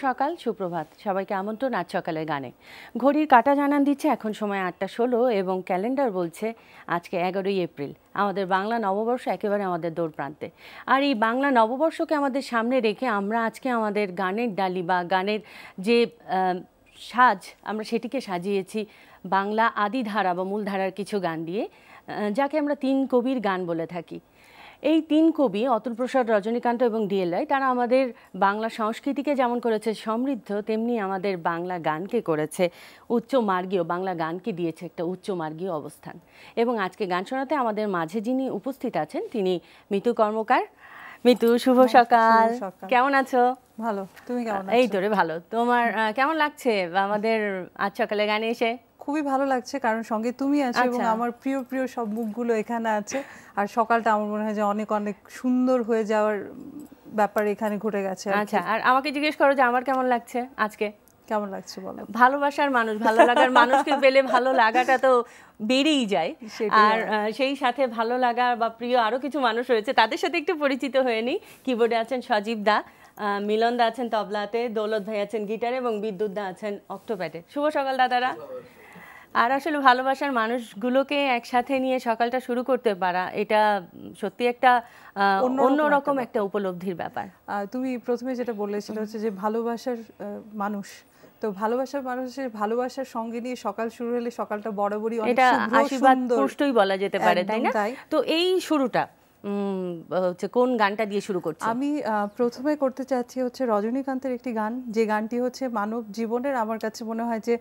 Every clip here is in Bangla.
সকাল, সুপ্রভাত। সবাইকে আমন্ত্রণ আজ সকালের গানে। ঘড়ির কাঁটা জানান দিচ্ছে এখন সময় ৮টা ১৬ এবং ক্যালেন্ডার বলছে আজকে ১১ই এপ্রিল। আমাদের বাংলা নববর্ষ একেবারে আমাদের দৌড়প্রান্তে। আর এই বাংলা নববর্ষকে আমাদের সামনে রেখে আমরা আজকে আমাদের গানের ডালি বা গানের যে সাজ আমরা সেটিকে সাজিয়েছি বাংলা আদিধারা বা মূলধারার কিছু গান দিয়ে, যাকে আমরা তিন কবির গান বলে থাকি। এই তিন কবি অতুল প্রসাদ, রজনীকান্ত এবং ডিএল রায়, তারা আমাদের বাংলা সংস্কৃতিকে যেমন করেছে সমৃদ্ধ, তেমনি আমাদের বাংলা গানকে করেছে উচ্চমার্গীয়, বাংলা গানকে দিয়েছে একটা উচ্চমার্গীয় অবস্থান। এবং আজকে গান শোনাতে আমাদের মাঝে যিনি উপস্থিত আছেন তিনি মিতু কর্মকার। মিতু, শুভ সকাল। কেমন আছো? ভালো, তুমি কেমন আছো? এই তো রে, ভালো। তোমার কেমন লাগছে আমাদের আজ সকালে গানে এসে? খুবই ভালো লাগছে, কারণ সঙ্গে তুমি আছো এবং আমার প্রিয় প্রিয় সব মুখগুলো এখানে আছে। আর সকালটা আমার মনে হয় যে অনেক অনেক সুন্দর হয়ে যাওয়ার ব্যাপার এখানে ঘটে গেছে। আচ্ছা, আর আমাকে জিজ্ঞেস করো যে আমার কেমন লাগছে আজকে? কেমন লাগছে বলো? ভালোবাসার মানুষ, ভালো লাগার মানুষকে পেলে ভালো লাগাটা তো বেড়েই যায়। আর সেই সাথে ভালো লাগা বা প্রিয় আরো কিছু মানুষ রয়েছে, তাদের সাথে একটু পরিচিত হয়ে নিই। কিবোর্ডে আছেন সজীব দা, মিলন দা আছেন তবলাতে, দৌলত ভাই আছেন গিটারে এবং বিদ্যুৎ দা আছেন অক্টোপ্যাডে। শুভ সকাল দাদারা। আর আসলে ভালোবাসার মানুষগুলোকে একসাথে নিয়ে সকালটা শুরু করতে পারা, এটা সত্যি একটা অন্যরকম একটা উপলব্ধির ব্যাপার। তুমি প্রথমে যেটা বলেছিলে হচ্ছে যে ভালোবাসার মানুষ, তো ভালোবাসার মানুষের ভালোবাসার সঙ্গে নিয়ে সকাল শুরু হলে সকালটা বরাবরই অনেক আশীর্বাদ পুষ্টই বলা যেতে পারে, তাই না? তো এই শুরুটা হচ্ছে কোন গানটা দিয়ে শুরু করছি? আমি প্রথমে করতে চাচ্ছি হচ্ছে রজনীকান্তের একটি গান, যে গানটি হচ্ছে মানব জীবনের, আমার কাছে মনে হয় যে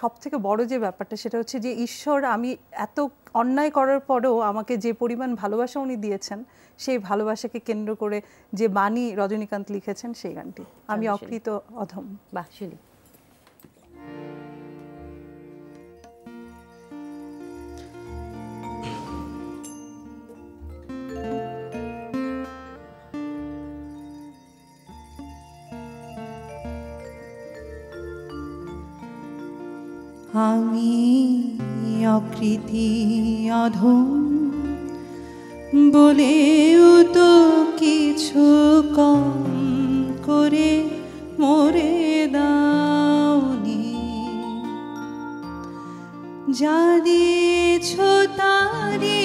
সব থেকে বড় যে ব্যাপারটা সেটা হচ্ছে যে ঈশ্বর, আমি এত অন্যায় করার পরেও আমাকে যে পরিমাণ ভালোবাসা উনি দিয়েছেন, সেই ভালোবাসাকে কেন্দ্র করে যে বাণী রজনীকান্ত লিখেছেন সেই গানটি, আমি অকৃত অধম। বাহ, শুনি। আমি অকৃতি অধম বলেও তো কিছু কম করে মরে দাওনি, যা দিয়েছ তারে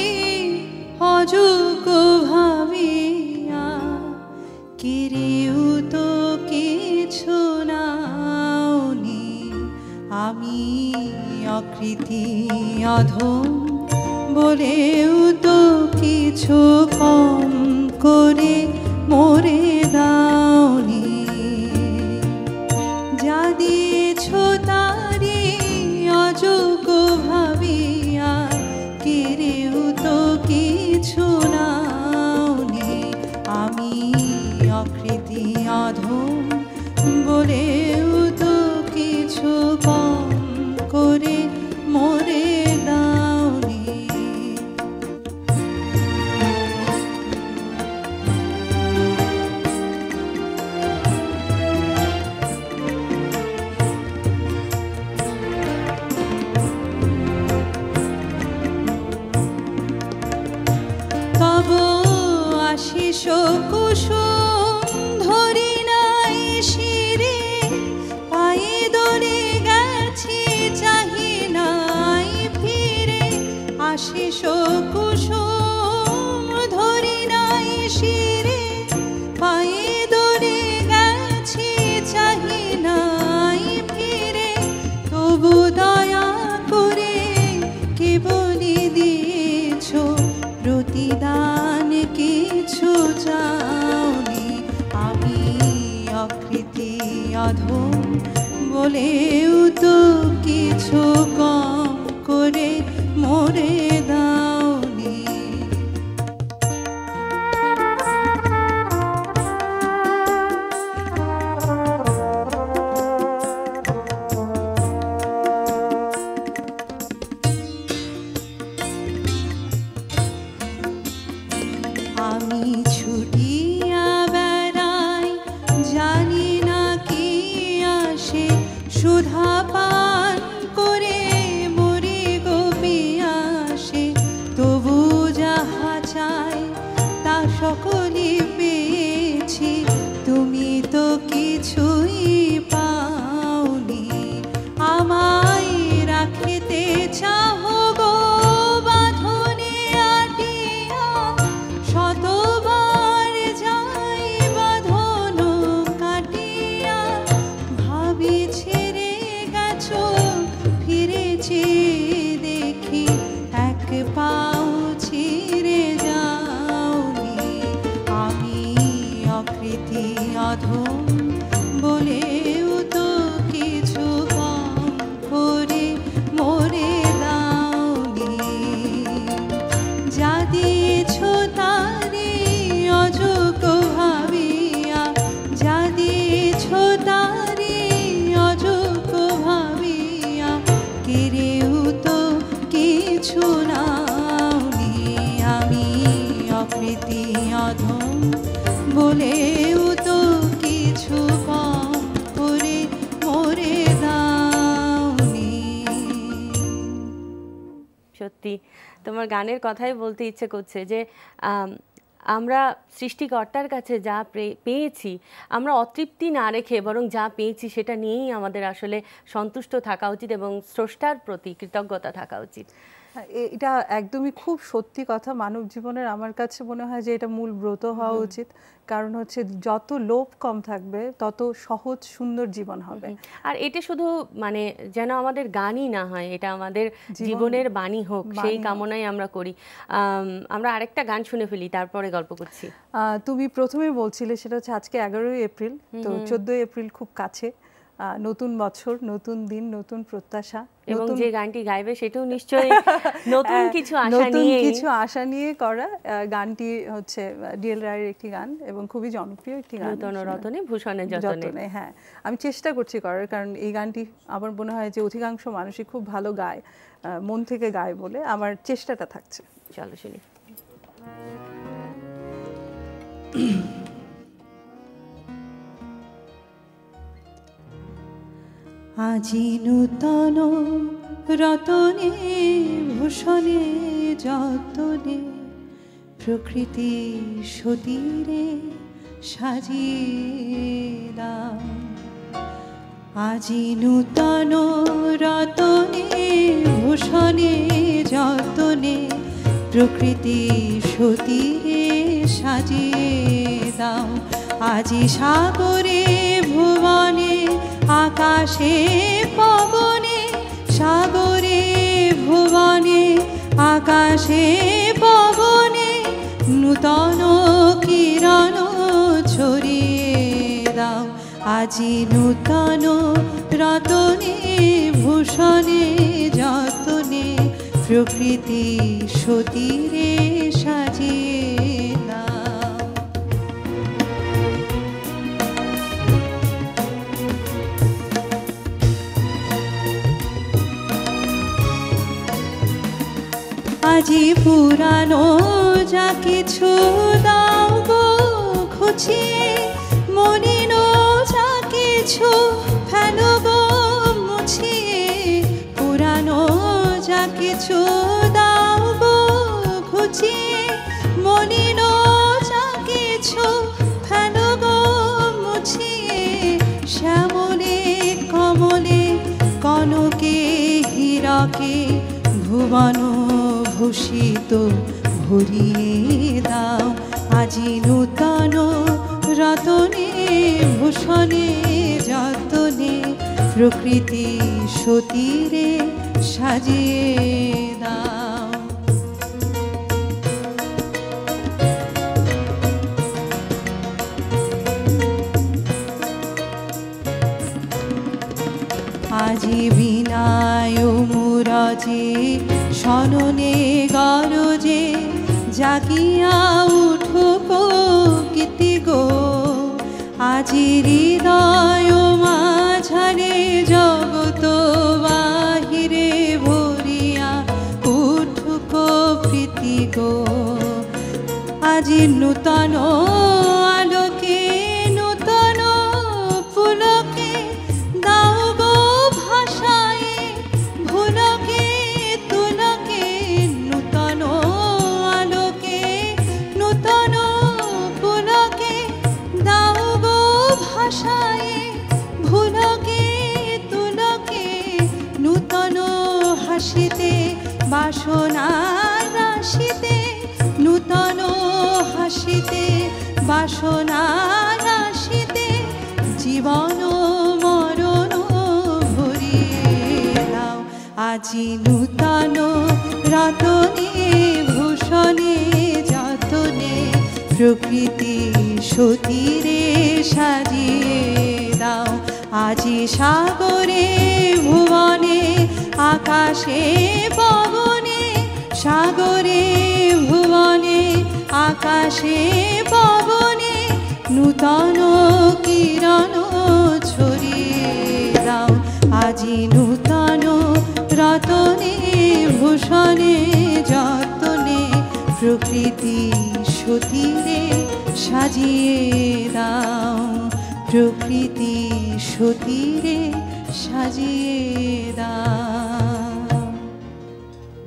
অযোগ্য ভাবিয়া কেড়েও তো কিছু নাওনি। আমি অকৃতি অধম বলেও তো কিছু কম করে মরে দাওনি, যা দিয়েছ তারে অযোগ্য ভাবিয়া কেড়েও তো কিছু নাওনি। আমি অকৃতি অধম বলেও তো কিছু কম করে মরে দাওনি। তব আশিস কুসুম ধরি নাই শিরে, পায়ে দরে গেছি চাহি নাই ফিরে। আশিস কুসুম ধরি নাই শিরে, পায়ে দরে গেছি চাহি নাই ফিরে। তবু দয়া করে কেবলই দিয়েছ প্রতিদান, কিছু চাওনি। আমি অকৃতি অধম বলেও তো কিছু কম করে মরে দাওনি। আমি ছুটিয়া বেড়াই, জানি না কি আসে, সুধা পান করে মরি গোপিয়াসে। তবু যাহা চাই তা সকলই পেয়েছি, তুমি তো কিছুই চেয়ে দেখি এক পাও ছিঁড়ে যাওনি। আমি অকৃতি অধম বলেও তো কিছু কম করে মরে দাওনি। যা দিয়েছ তারে অযোগ্য ভাবিয়া, যা দিয়েছ তারে অযোগ্য ভাবিয়া, কেড়েও তো কিছু নাওনি। আমি অকৃতি অধম বলেও তো কিছু কম করে মরে দাওনি। সত্যি তোমার গানের কথাই বলতে ইচ্ছে করছে যে আমরা সৃষ্টিকর্তার কাছে যা পেয়েছি আমরা অতৃপ্তি না রেখে বরং যা পেয়েছি সেটা নিয়েই আমাদের আসলে সন্তুষ্ট থাকা উচিত এবং স্রষ্টার প্রতি কৃতজ্ঞতা থাকা উচিত। এটা একদমই খুব সত্যি কথা। মানব জীবনের আমার কাছে মনে হয় যে এটা মূল ব্রত হওয়া উচিত। কারণ হচ্ছে যত লোভ কম থাকবে তত সহজ সুন্দর জীবন হবে। আর এটা শুধু মানে যেন আমাদের গানই না হয়, এটা আমাদের জীবনের বাণী হোক, সেই কামনাই আমরা করি। আমরা আরেকটা গান শুনে ফেলি, তারপরে গল্প করছি। তুমি প্রথমে বলছিলে সেটা হচ্ছে আজকে 11ই এপ্রিল, তো 14ই এপ্রিল খুব কাছে। নতুন বছর, নতুন দিন, নতুন প্রত্যাশা, এবং যে গানটি গাইবে সেটাও নিশ্চয়ই নতুন কিছু আশা নিয়ে করা। গানটি হচ্ছে ডিএল রায়ের একটি গান এবং খুবই জনপ্রিয় একটি গান, নূতন রতনে ভূষণে যতনে। হ্যাঁ, আমি চেষ্টা করছি করার, কারণ এই গানটি আমার মনে হয় যে অধিকাংশ মানুষই খুব ভালো গায়, মন থেকে গায় বলে আমার চেষ্টাটা থাকছে। চলো শুনি। আজি নূতন রতনে ভূষণে যতনে প্রকৃতি সতীরে সাজিয়ে দাও। আজি নূতন রতনে ভূষণে যতনে প্রকৃতি সতীরে সাজিয়ে দাও। আজি সাগরে ভুবনে আকাশে পবনে, সাগরে ভুবনে আকাশে পবনে নূতন কিরণ ছড়িয়ে দাও। আজি নূতন রতনে ভূষণে যতনে প্রকৃতি সতীরে সাজিয়ে দাও। আজি পুরানো যা কিছু দাও গো খুঁচিয়ে, মলিন যা কিছু ফেলো গো মুছিয়ে। পুরানো যা কিছু দাও গো খুঁচিয়ে, মলিন যা কিছু ফেলো গো মুছিয়ে। শ্যামলে কমলে কনকে হীরকে ভুবন ভূষিত ভরিয়ে দাও। আজি নূতন রতনে ভূষণে যতনে প্রকৃতি সতীরে সাজিয়ে দাও। আজি বিনায় মুরাজে সননে গরজে জাগিয়া উঠো গীতি গো। আজি হৃদয় মাঝারে জগত বাহিরে ভরিয়া উঠুক প্রীতি গো। আজি নূতন আলোকে নূতন পুলকে দাও গো ভাষায় ভুলকে তুলকে। নূতন আলোকে নূতন পুলকে দাও গো ভাষায় ভুলকে তুলকে। নূতন হাসিতে বাসনা রাশিতে, নূতন হাসিতে বাসনা রাশিতে জীবন মরণ ভরিয়ে দাও। আজি নূতন রতনে ভূষণে যতনে প্রকৃতি সতীরে সাজিয়ে দাও। আজি সাগরে ভুবনে আকাশে পবনে, সাগরে ভুবনে আকাশে পবনে নূতন কিরণ ছড়িয়ে দাও। আজি নূতন রতনে ভূষণে যতনে প্রকৃতি সতীরে সাজিয়ে দাও। প্রকৃতি সতীরে সাজিয়ে দাও।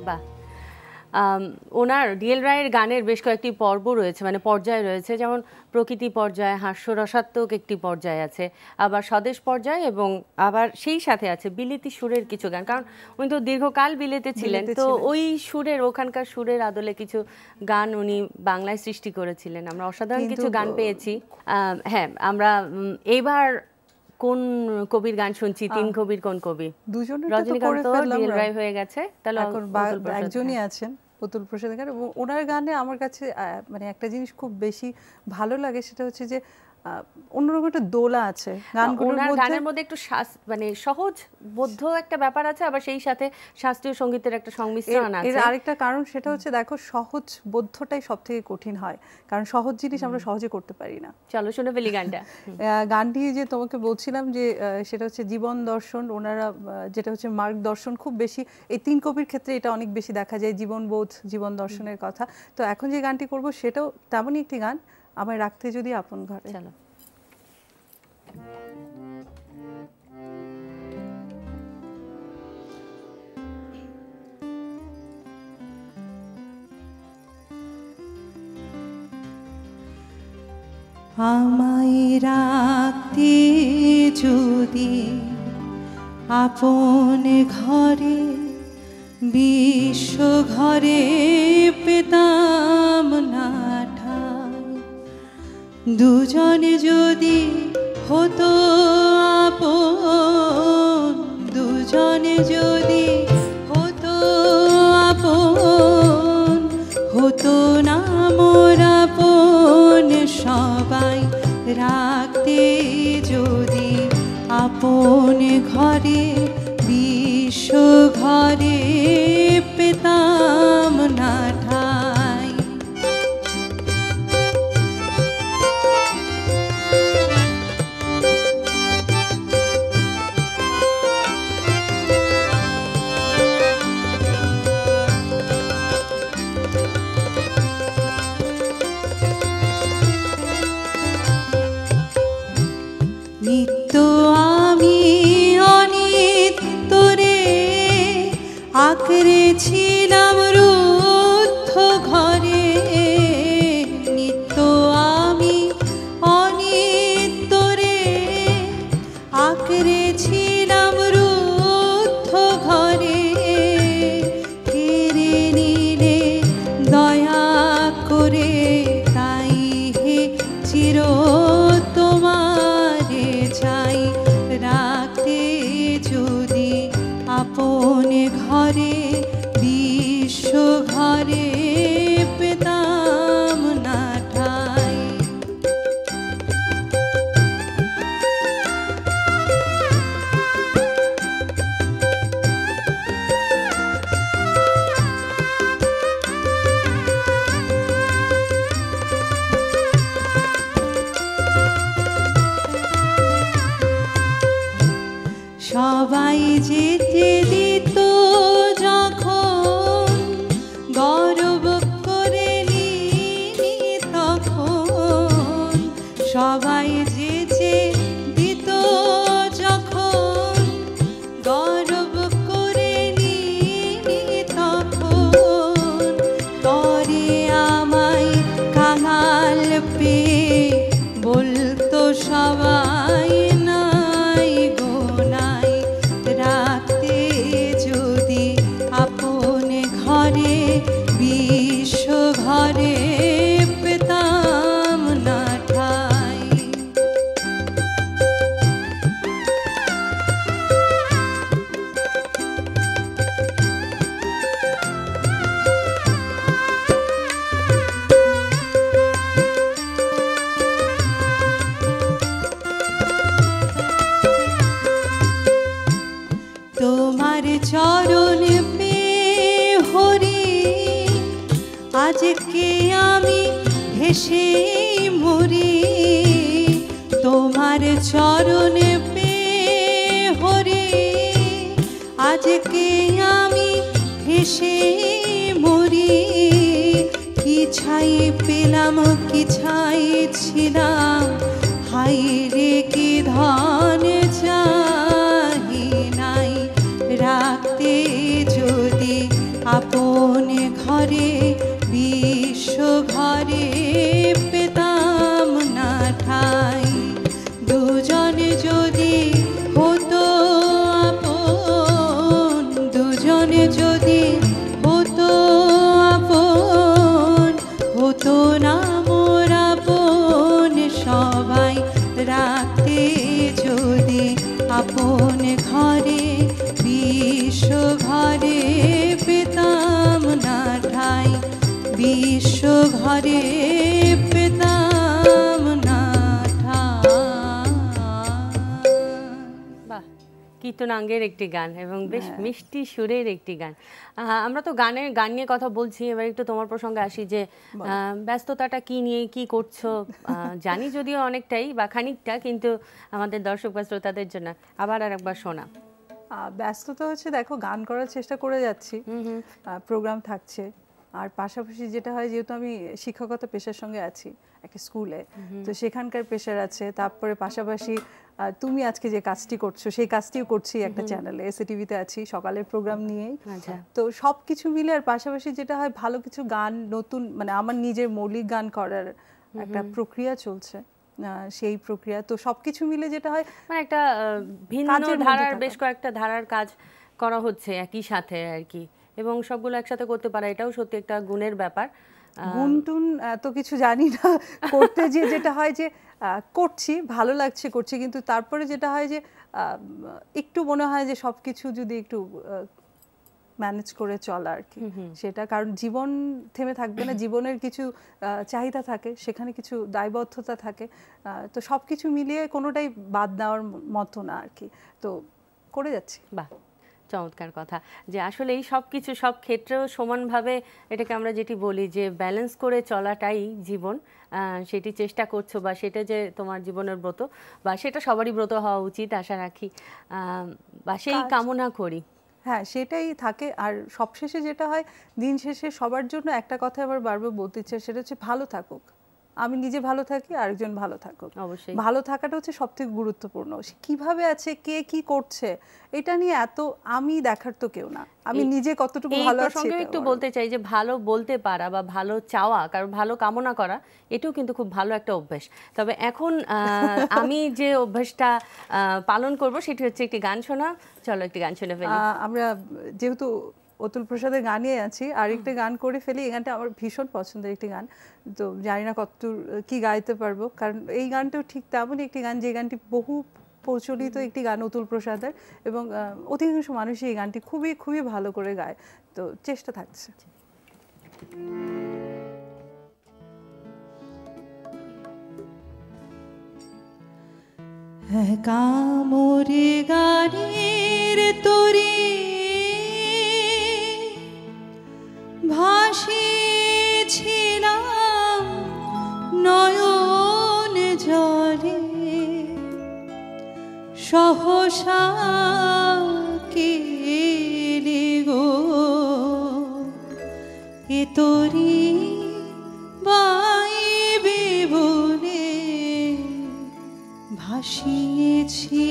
বাহ, ওনার ডিএল রায়ের গানের বেশ কয়েকটি পর্ব রয়েছে, মানে পর্যায় রয়েছে, যেমন প্রকৃতি পর্যায়, হাস্যরসাত্মক একটি পর্যায় আছে, আবার স্বদেশ পর্যায়, এবং আবার সেই সাথে আছে বিলেতি সুরের কিছু গান, কারণ উনি তো দীর্ঘকাল বিলেতে ছিলেন, তো ওই সুরের, ওখানকার সুরের আদলে কিছু গান উনি বাংলায় সৃষ্টি করেছিলেন। আমরা অসাধারণ কিছু গান পেয়েছি। হ্যাঁ, আমরা এইবার কোন কবির গান শুনছি? তিন কবির কোন কবি? দুজনের রজনীকান্ত, ডিএল রায় হয়ে গেছে, তাহলে একজনই আছেন পুতুল প্রসাদ গান। এবং ওনার গানে আমার কাছে মানে একটা জিনিস খুব বেশি ভালো লাগে, সেটা হচ্ছে যে অন্যরকম একটা দোলা আছে গানের মধ্যে, একটু মানে সহজ বোধ্য একটা ব্যাপার আছে, আবার সেই সাথে শাস্ত্রীয় সঙ্গীতের একটা সংমিশ্রণ আছে। এর আরেকটা কারণ সেটা হচ্ছে, দেখো, সহজ বোধ্যটাই সব থেকে কঠিন হয়, কারণ সহজ জিনিস আমরা সহজে করতে পারি না। চলো শুনে ফেলি গানটা। গানটি যে তোমাকে বলছিলাম যে সেটা হচ্ছে জীবন দর্শন, ওনারা যেটা হচ্ছে মার্গ দর্শন, খুব বেশি এই তিন কবির ক্ষেত্রে এটা অনেক বেশি দেখা যায়, জীবনবোধ, জীবন দর্শনের কথা। তো এখন যে গানটি করব সেটাও তেমনই একটি গান, আমায় রাখতে যদি আপন ঘরে। চলো। আমায় রাখতে যদি আপন ঘরে, বিশ্ব ঘরে পেতাম না ঠাই। দুজনে যদি হতো আপন, দুজনে যদি হতো আপন, হতো না মোর আপন সবাই। রাখতে যদি আপন ঘরে, বিশ্ব ঘরে পেতাম না ঠাই। নিত্য আমি অনিত্যরে আঁকড়েছিলাম রুদ্ধ ঘরে। নিত্য আমি অনিত্যরে আঁকড়েছিলাম রুদ্ধ ঘরে। কেড়ে নিলে দয়া করে, তাই হে চির তোমারে চাই। রাখতে যদি আপন ঘরে, বিশ্ব ঘরে পেতাম না ঠাই। সবাই যেতে দিত আজকে আমি ভেসে মরি তোমার চরণে পেয়ে হরি। আজকে আমি ভেসে মরি কি ছাই পেলাম কি ছাই ছিলাম হাই রে কি ধন চাহি নাই রাখতে যদি আপন ঘরে বিশ্ব ঘরে পেতাম না ঠাই। দুজন যদি হতো আপন দুজন যদি হতো আপন হতো না মোর আপন সবাই রাখতে যদি আপন ঘরে বিশ্ব ঘরে পেতাম না ঠাই বিশ্ব ঘরে পেতাম না ঠাই। বাহ, কীর্তনাঙ্গের একটি গান এবং বেশ মিষ্টি সুরের একটি গান। আমরা তো গান নিয়ে কথা বলছি, এবার একটু তোমার প্রসঙ্গে আসি যে ব্যস্ততাটা কি নিয়ে কি করছো। জানি যদিও অনেকটাই বা খানিকটা, কিন্তু আমাদের দর্শক বা শ্রোতাদের জন্য আবার আর একবার শোনা। ব্যস্ততা হচ্ছে, দেখো গান করার চেষ্টা করে যাচ্ছি, প্রোগ্রাম থাকছে, আর পাশাপাশি যেটা হয় যেহেতু আমি শিক্ষকতা পেশার সঙ্গে আছি একটা স্কুলে, তো সেখানকার পেশার আছে, তারপরে পাশাপাশি তুমি আজকে যে কাজটি করছো সেই কাজটিও করছি একটা চ্যানেলে, এসএটিভিতে আছি সকালের প্রোগ্রাম নিয়েই। তো সব কিছু মিলে আর পাশাপাশি যেটা হয় ভালো কিছু গান নতুন মানে আমার নিজের মৌলিক গান করার একটা প্রক্রিয়া চলছে, সেই প্রক্রিয়া। তো সবকিছু মিলে যেটা হয় মানে একটা ভিন্ন ধারার বেশ কয়েকটা ধারার কাজ করা হচ্ছে একই সাথে আর কি, এবং সবগুলো একসাথে করতে পারা এটাও সত্যি একটা গুণের ব্যাপার। গুনটুন এত কিছু জানি না করতে, যে যেটা হয় যে করছি ভালো লাগছে করছি, কিন্তু তারপরে যেটা হয় যে একটু মনে হয় যে সবকিছু যদি একটু ম্যানেজ করে চলা আর কি, সেটা কারণ জীবন থেমে থাকবে না, জীবনের কিছু চাহিদা থাকে, সেখানে কিছু দায়বদ্ধতা থাকে, তো সব কিছু মিলিয়ে কোনোটাই বাদ দেওয়ার মতো না আর কি, তো করে যাচ্ছি। বাহ, চমৎকার কথা যে আসলে এই সব কিছু সব ক্ষেত্রেও সমানভাবে এটাকে আমরা যেটি বলি যে ব্যালেন্স করে চলাটাই জীবন, সেটি চেষ্টা করছো বা সেটা যে তোমার জীবনের ব্রত বা সেটা সবারই ব্রত হওয়া উচিত আশা রাখি বা সেই কামনা করি। হ্যাঁ, সেটাই থাকে। আর সবশেষে যেটা হয় দিন শেষে সবার জন্য একটা কথা আবার বারবার বলতে ইচ্ছে, সেটা হচ্ছে ভালো থাকুক, আমি নিজে ভালো থাকি, আরেকজন ভালো থাকুক। অবশ্যই ভালো থাকাটা হচ্ছে সবথেকে গুরুত্বপূর্ণ। কিভাবে আছে, কে কি করছে, এটা নিয়ে এত আমি দেখার তো কেউ না, আমি নিজে কতটুকু ভালো আছি। একটু বলতে চাই যে ভালো বলতে পারা বা ভালো চাওয়া, কারণ ভালো কামনা করা এটাও কিন্তু খুব ভালো একটা অভ্যাস। তবে এখন আমি যে অভ্যাসটা পালন করব সেটি হচ্ছে একটি গান শোনা। চলো একটি গান শুনে ফেলি। আমরা যেহেতু অতুল প্রসাদের গানে আছি, আরেকটা গান করে ফেলি। এই গানটা আমার ভীষণ পছন্দের একটি গান, তো জানি না কতদূর কি গাইতে পারবো, কারণ এই গানটাও ঠিক তেমনই একটি গান যে গানটি বহু প্রচলিত একটি গান অতুল প্রসাদের, এবং অধিকাংশ মানুষই এই গানটি খুবই খুবই ভালো করে গায়, তো চেষ্টা থাকছে। কামরে গানের তরি ভাসিয়েছিলাম নয়ন জলে, সহসা কেলে গো এ তরি বাইবে বলে ভাসিয়েছিলাম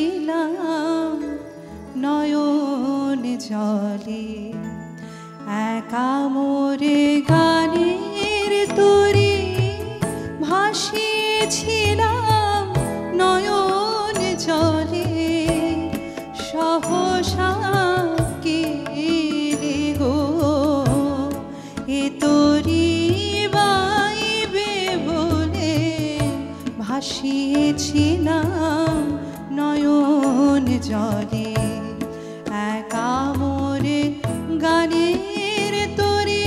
নয়ন জলে। একা মোরে গানের তরি ভাসিয়েছিলাম নয়ন জলে, সহসা কেলে গো এ তরি বাইবে বলে ভাসিয়েছিলাম নয়ন জলে। একা মোরে গানের তরি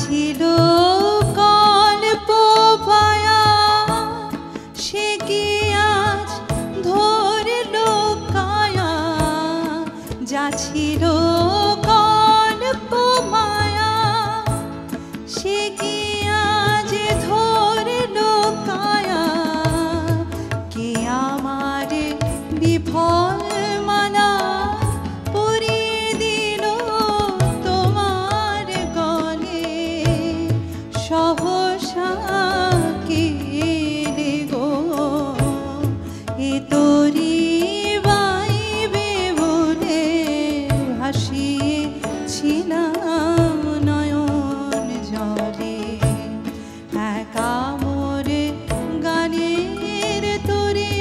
ছিল কল্প পায়া সে কি আজ ধরল কায়া যা ছিল কল্প মায়া সে কি আজ ধরল কায়া কে আমার বিফল মালা পুরিয়ে দিল তোমার গলে সহসা কে রে গো এ তোরি বাইবে বলে ভাসিয়েছিলাম নয়ন জলে একা মোরে গানের তোরে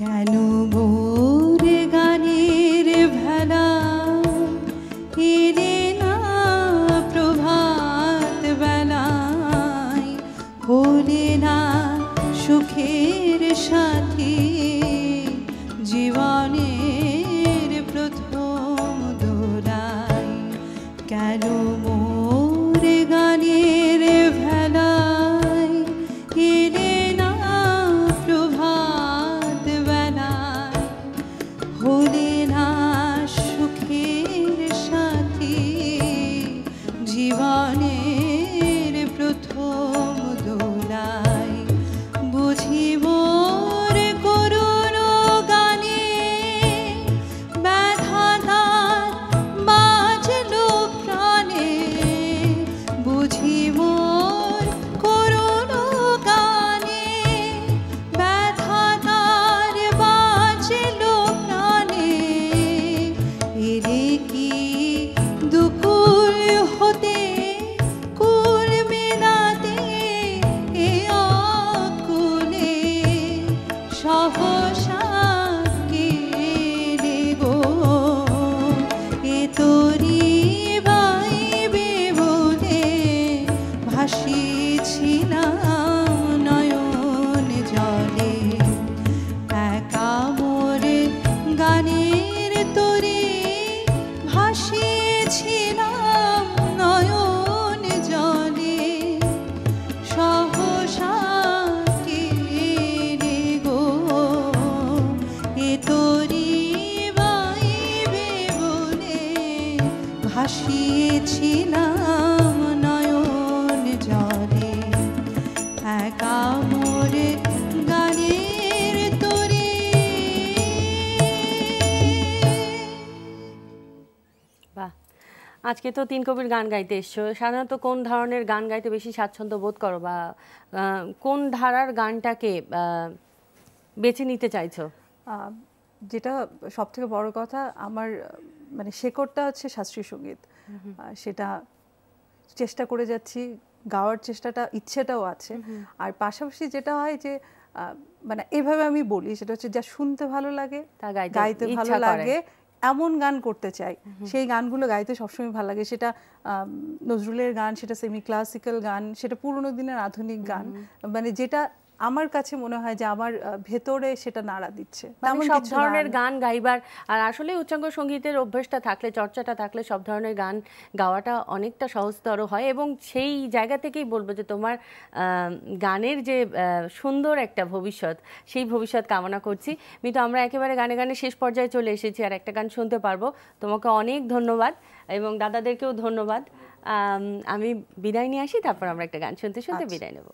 কেন মোর গানের ভেলা এলে না প্রভাত বেলায় হলে না সুখের সাথী জীবনের প্রথম দোলায় কেন মোর গানের ভেলায় এলে না প্রভাত বেলায় হলে না সুখের সাথী জীবনের প্রথম দোলায় বুঝিব রে করুণ গানে ব্যথা তার বাজলো প্রাণে বুঝিব করুণ গানে ব্যথা তার বাজলো প্রাণে এরে কি দুকুল হতে কুল মেলাতে এ আকুলে সহসা কে রে গো এ তোরি বাইবে বলে ভাসিয়েছিলাম নয়ন জলে একা মোরে গানের তোরে ভাসিয়েছিলাম নয়ন জলে সহসা কে রে গো এ তোরি বাইবে বলে ভাসিয়েছিলাম নয়ন জলে একা মোরে গানের তোরে বাহ, আজকে তো তিন কবির গান গাইতে এসছো। সাধারণত কোন ধরনের গান গাইতে বেশি স্বাচ্ছন্দ্য বোধ করো, বা কোন ধারার গানটাকে বেছে নিতে চাইছো? যেটা সব থেকে বড় কথা, আমার মানে শেকড়টা হচ্ছে শাস্ত্রীয় সঙ্গীত। সেটা চেষ্টা করে যাচ্ছি, গাওয়ার চেষ্টাটা, ইচ্ছেটাও আছে। আর পাশাপাশি যেটা হয় যে মানে এভাবে আমি বলি, সেটা হচ্ছে যা শুনতে ভালো লাগে, তা গাইতে ভালো লাগে, এমন গান করতে চাই। সেই গানগুলো গাইতে সবসময় ভালো লাগে। সেটা নজরুলের গান, সেটা সেমি ক্লাসিক্যাল গান, সেটা পুরোনো দিনের আধুনিক গান, মানে যেটা আমার কাছে মনে হয় যে আমার ভেতরে সেটা নাড়া দিচ্ছে। তেমন সব ধরনের গান গাইবার, আর আসলে উচ্চাঙ্গ সঙ্গীতের অভ্যাসটা থাকলে, চর্চাটা থাকলে সব ধরনের গান গাওয়াটা অনেকটা সহজতর হয়। এবং সেই জায়গা থেকেই বলবো যে তোমার গানের যে সুন্দর একটা ভবিষ্যৎ, সেই ভবিষ্যৎ কামনা করছি। মিতু, আমরা একেবারে গানে গানে শেষ পর্যায়ে চলে এসেছি, আর একটা গান শুনতে পারবো। তোমাকে অনেক ধন্যবাদ এবং দাদাদেরকেও ধন্যবাদ। আমি বিদায় নিয়ে আসি, তারপর আমরা একটা গান শুনতে শুনতে বিদায় নেব।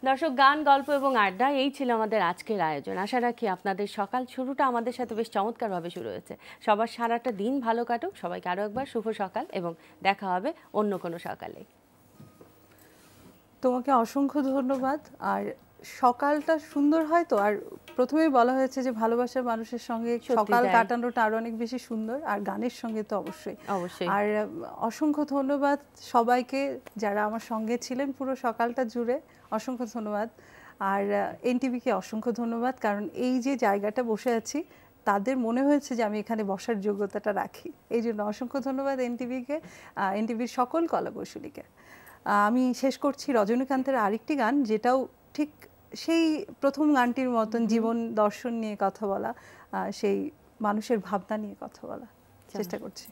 দর্শক, গান, গল্প এবং আড্ডা, এই ছিল আমাদের আজকের আয়োজন। আশা রাখি আপনাদের সকাল শুরুটা আমাদের সাথে বেশ চমৎকারভাবে শুরু হয়েছে। সবার সারাটা দিন ভালো কাটুক। সবাইকে আরও একবার শুভ সকাল, এবং দেখা হবে অন্য কোনো সকালে। তোমাকে অসংখ্য ধন্যবাদ। আর সকালটা সুন্দর হয় তো, আর প্রথমেই বলা হয়েছে যে ভালোবাসার মানুষের সঙ্গে সকাল কাটানোটা আরো অনেক বেশি সুন্দর, আর গানের সঙ্গে তো অবশ্যই। আর অসংখ্য ধন্যবাদ সবাইকে যারা আমার সঙ্গে ছিলেন পুরো সকালটা জুড়ে, অসংখ্য ধন্যবাদ। আর এনটিভিকে অসংখ্য ধন্যবাদ, কারণ এই যে জায়গাটা বসে আছি তাদের মনে হয়েছে যে আমি এখানে বসার যোগ্যতাটা রাখি, এই জন্য অসংখ্য ধন্যবাদ এনটিভিকে, এনটিভির সকল কলাকৌশলীকে। আমি শেষ করছি রজনীকান্তের আরেকটি গান, যেটাও ঠিক সেই প্রথম গানটির মতন জীবন দর্শন নিয়ে কথা বলা, সেই মানুষের ভাবনা নিয়ে কথা বলা চেষ্টা করছি।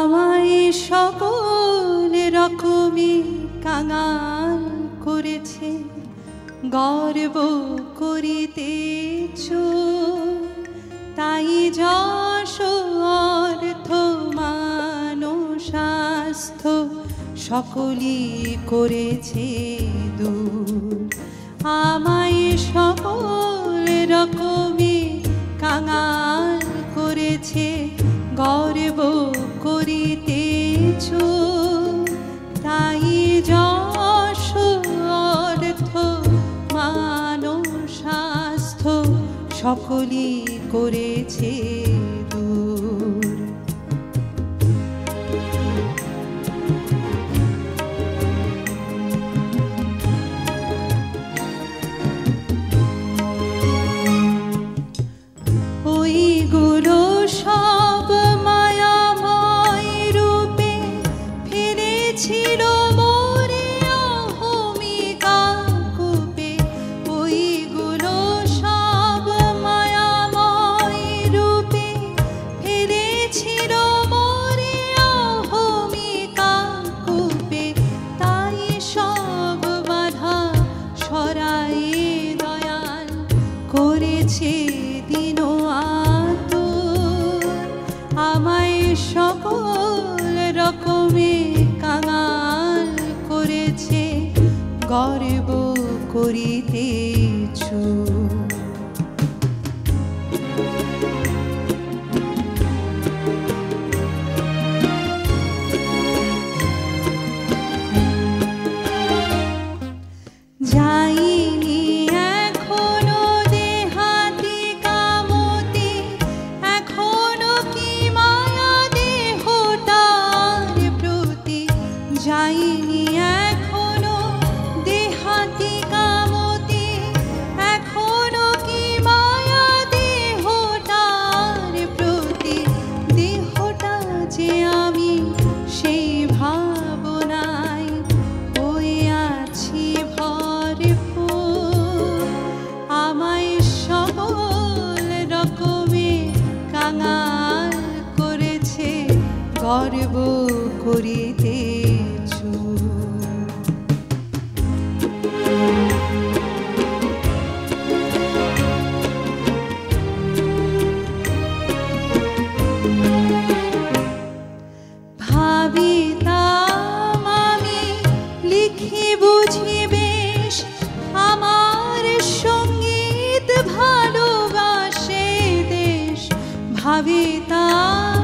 আমায় সকল রকমে কাঙাল করেছে, গর্ব করিতেছ, তাই যশ অর্থ মান স্বাস্থ্য সকলই করেছে দূর। আমায় সকল রকমে কাঙাল করেছে, গর্ব করিতেছ, তাই যশ অর্থ মান স্বাস্থ্য সকলই করেছে দূর। ওইগুলো সব মায়াময় রূপে ফেলেছিল মোরে অহমিকা কূপে। ওইগুলো সব মায়াময় রূপে ফেলেছিল মোরে অহমিকা কূপে। তাই সব বাধা সরায়ে দয়াল করেছে দিন আতুর। আমায় সকল রকমে কাঙাল করেছে, গর্ব করিতেছ। যাইনি এখনো দেহাতি কামতে, এখনো কি মায়া দেহটার প্রতি। যাইনি এখনো দেহাতি কামতে, এখনো কি মায়া দেহটার প্রতি। দেহটা যে আমি সেই ভাবনায় হয়ে আছি ভরপুর। আমায় সকল রকমে কাঙাল করেছে, গর্ব করিতেছ। ভাবিতাম আমি লিখি বুঝি বেশ, আমার সঙ্গীত ভালোবাসে দেশ। ভাবিতাম